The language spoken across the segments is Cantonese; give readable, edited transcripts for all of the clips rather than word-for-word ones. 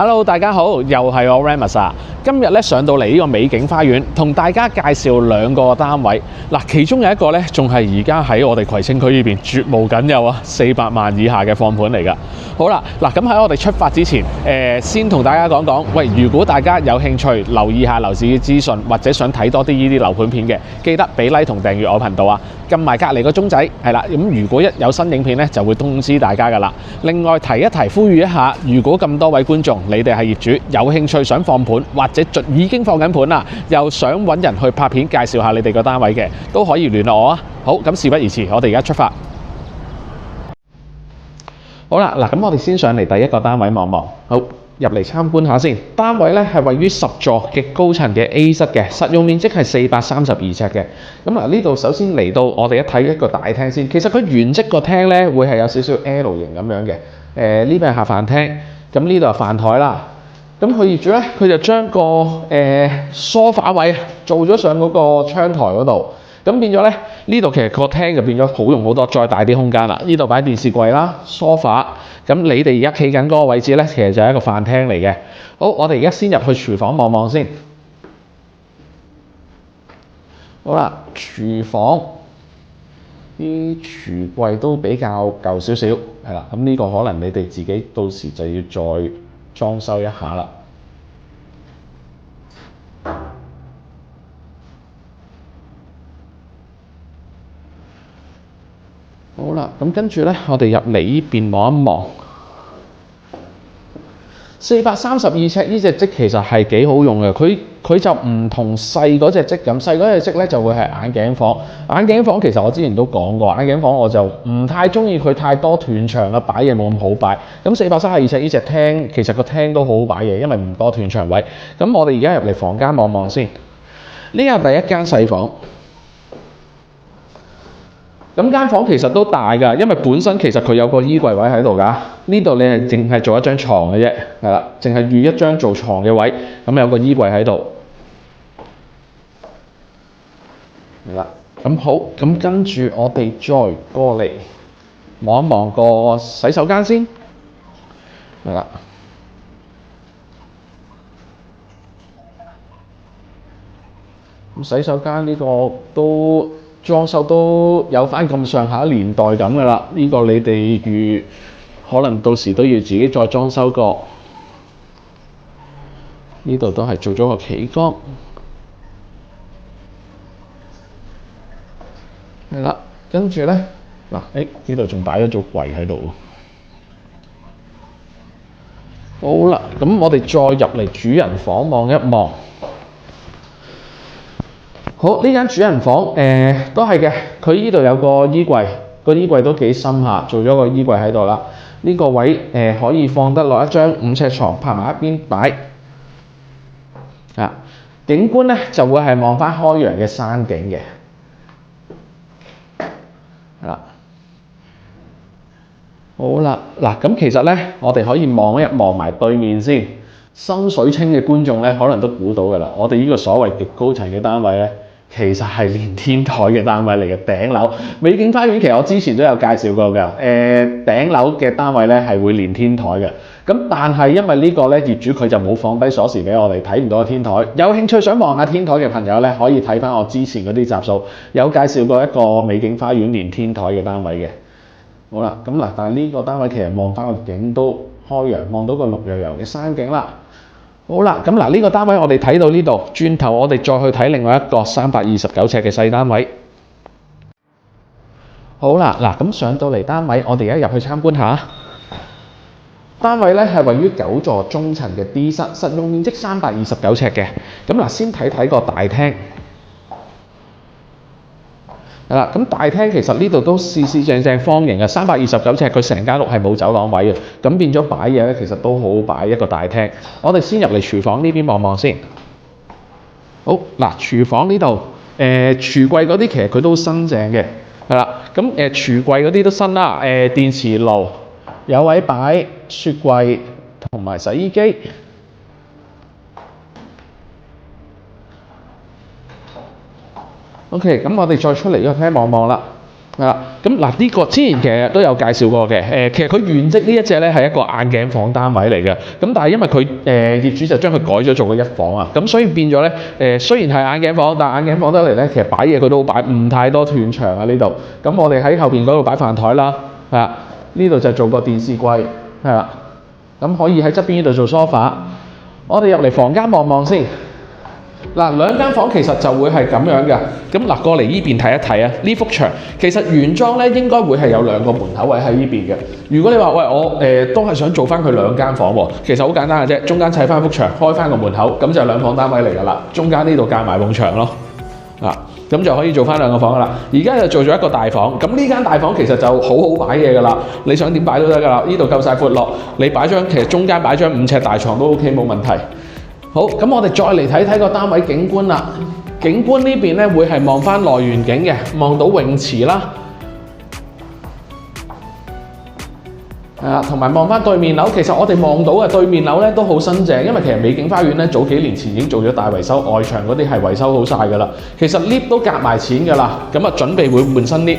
Hello， 大家好，又係我 Remus 啊！今日咧上到嚟呢個美景花園，同大家介紹兩個單位。嗱，其中有一個咧，仲係而家喺我哋葵青區呢邊絕無僅有啊，400萬以下嘅放盤嚟㗎。好啦，嗱咁喺我哋出發之前，先同大家講講，喂，如果大家有興趣留意下樓市嘅資訊，或者想睇多啲呢啲樓盤片嘅，記得俾 like 同訂閱我頻道啊！撳埋隔離個鐘仔，係啦。咁如果一有新影片咧，就會通知大家㗎啦。另外提一提，呼籲一下，如果咁多位觀眾，你哋係業主，有興趣想放盤，或者已經放緊盤啦，又想揾人去拍片介紹下你哋個單位嘅，都可以聯絡我啊。好，咁事不宜遲，我哋而家出發。好啦，嗱咁我哋先上嚟第一個單位望望。好，入嚟參觀下先。單位咧係位於10座極高層嘅 A 室嘅，實用面積係432尺嘅。咁嗱，呢度首先嚟到我哋一睇一個大廳先。其實佢原則個廳咧會係有少少 L 型咁樣嘅。呢邊係下飯廳，咁呢度係飯台啦。咁佢業主咧，佢就將個梳化位做咗上嗰個窗台嗰度。咁變咗咧，呢度其實個廳就變咗好用好多，再大啲空間啦。呢度擺電視櫃啦、梳化。咁你哋而家企緊嗰個位置咧，其實就係一個飯廳嚟嘅。好，我哋而家先入去廚房望望先。好啦，廚房啲櫥櫃都比較舊少少，係啦。咁呢個可能你哋自己到時就要再裝修一下啦。好啦，咁跟住咧，我哋入嚟呢邊望一望。432尺呢隻積其實係幾好用嘅，佢就唔同細嗰隻積咁，細嗰隻積咧就會係眼鏡房。眼鏡房其實我之前都講過，眼鏡房我就唔太中意佢太多斷牆啦，擺嘢冇咁好擺。咁432尺呢隻廳其實個廳都好好擺嘢，因為唔多斷牆位。咁我哋而家入嚟房間望望先。呢個第一間細房。咁間房其實都大㗎，因為本身其實佢有個衣櫃位喺度㗎。呢度你係淨係做一張床嘅啫，係啦，淨係預一張做床嘅位，咁有個衣櫃喺度，係啦。咁好，咁跟住我哋再過嚟望一望個洗手間先，係啦。咁洗手間呢個都裝修都有翻咁上下年代感㗎啦，呢個你哋可能到時都要自己再裝修過。呢度都係做咗個企缸，係啦。跟住咧，嗱，呢度仲擺咗組櫃喺度。好啦，咁我哋再入嚟主人房望一望。好，呢間主人房都係嘅，佢呢度有個衣櫃，個衣櫃都幾深下，做咗個衣櫃喺度啦。呢個位可以放得落一張5尺床，拍埋一邊擺。景觀咧就會係望翻開揚嘅山景嘅，係啦。好啦，嗱咁其實咧，我哋可以望一望埋對面先。新水清嘅觀眾咧，可能都估到㗎啦。我哋呢個所謂極高層嘅單位咧，其實係連天台嘅單位嚟嘅，頂樓。美景花園其實我之前都有介紹過㗎。頂樓嘅單位咧係會連天台嘅。咁但係因為呢個咧業主佢就冇放低鎖匙俾我哋，睇唔到個天台。有興趣想望下天台嘅朋友咧，可以睇翻我之前嗰啲集數，有介紹過一個美景花園連天台嘅單位嘅。好啦，咁嗱，但係呢個單位其實望翻個景都開揚，望到個綠油油嘅山景啦。好啦，咁嗱呢個單位我哋睇到呢度，轉頭我哋再去睇另外一個329尺嘅細單位。好啦，嗱咁上到嚟單位，我哋而家入去參觀下。單位咧係位於9座中層嘅 D 室，實用面積329尺嘅。咁嗱，先睇睇個大廳。係啦，咁大廳其實呢度都四正正方形嘅，329尺，佢成間屋係冇走廊位嘅，咁變咗擺嘢咧，其實都好擺一個大廳。我哋先入嚟廚房呢邊望望先。好，嗱，廚房呢度，廚櫃嗰啲其實佢都新淨嘅，係啦，咁廚櫃嗰啲都新啦，電磁爐，有位擺雪櫃同埋洗衣機。OK， 咁我哋再出嚟呢個廳望望啦。係啦，咁嗱呢個之前其實都有介紹過嘅，其實佢原職呢一隻咧係一個眼鏡房單位嚟嘅，咁但係因為佢業主就將佢改咗做個一房啊，咁所以變咗咧雖然係眼鏡房，但係眼鏡房得嚟咧，其實擺嘢佢都擺唔太多斷牆啊呢度，咁我哋喺後邊嗰度擺飯台啦，係啦，呢度就做個電視櫃，係啦，咁可以喺側邊呢度做 sofa， 我哋入嚟房間望望先。嗱，兩間房其實就會係咁樣嘅，咁嗱過嚟呢邊睇一睇啊，呢幅牆其實原裝咧應該會係有兩個門口位喺呢邊嘅。如果你話喂我都係想做翻佢兩間房喎，其實好簡單嘅啫，中間砌翻幅牆，開翻個門口，咁就兩房單位嚟㗎啦。中間呢度架埋埲牆咯，咁就可以做翻兩個房㗎啦。而家就做咗一個大房，咁呢間大房其實就好好擺嘢㗎啦，你想點擺都得㗎啦。呢度夠晒闊落，你擺張其實中間擺張5尺大床都 OK 冇問題。好，咁我哋再嚟睇睇個單位景觀啦。景觀呢邊咧會係望翻內園景嘅，望到泳池啦，同埋望翻對面樓。其實我哋望到嘅對面樓咧都好新淨，因為其實美景花園咧早幾年前已經做咗大維修，外牆嗰啲係維修好晒㗎啦。其實 lift 都夾埋錢㗎啦，咁啊準備會換新 lift。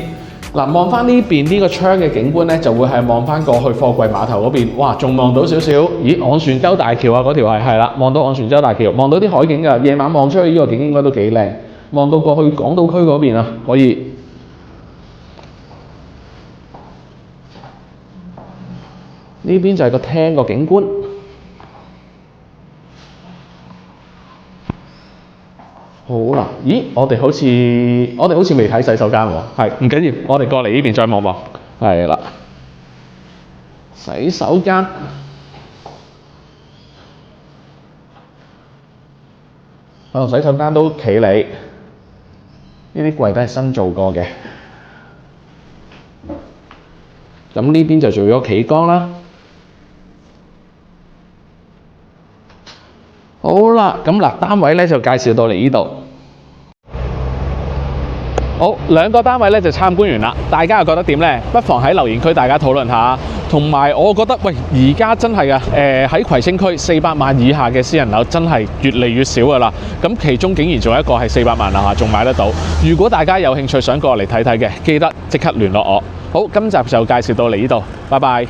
嗱，望翻呢邊呢個窗嘅景觀咧，就會係望翻過去貨櫃碼頭嗰邊，哇，仲望到少少，咦，昂船洲大橋啊，嗰條係啦，望到昂船洲大橋，望到啲海景㗎，夜晚望出去呢個景應該都幾靚，望到過去港島區嗰邊啊，可以。呢邊就係個廳個景觀。好啦，咦，我哋好似未睇洗手間喎，係唔緊要，我哋過嚟呢邊再望望，係啦，洗手間，洗手間都企理，呢啲櫃都係新做過嘅，咁呢邊就做咗企缸啦。好啦，咁嗱單位咧就介紹到嚟呢度。好，兩個單位咧就參觀完啦，大家又覺得點呢？不妨喺留言區大家討論下。同埋我覺得喂，而家真係喺葵青區400萬以下嘅私人樓真係越嚟越少㗎啦。咁其中竟然仲有一個係400萬樓下仲買得到。如果大家有興趣想過嚟睇睇嘅，記得即刻聯絡我。好，今集就介紹到嚟呢度，拜拜。